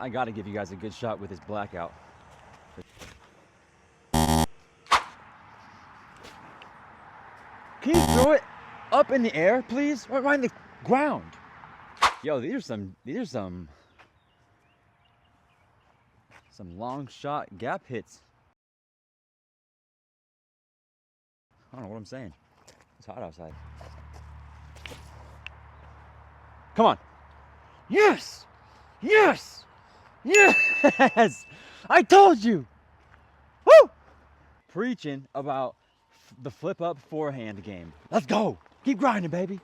I got to give you guys a good shot with this blackout. Can you throw it up in the air, please? Right in the ground. Yo, these are some long shot gap hits. I don't know what I'm saying. It's hot outside. Come on. Yes! Yes! Yes! I told you! Woo! Preaching about the flip up forehand game. Let's go! Keep grinding, baby.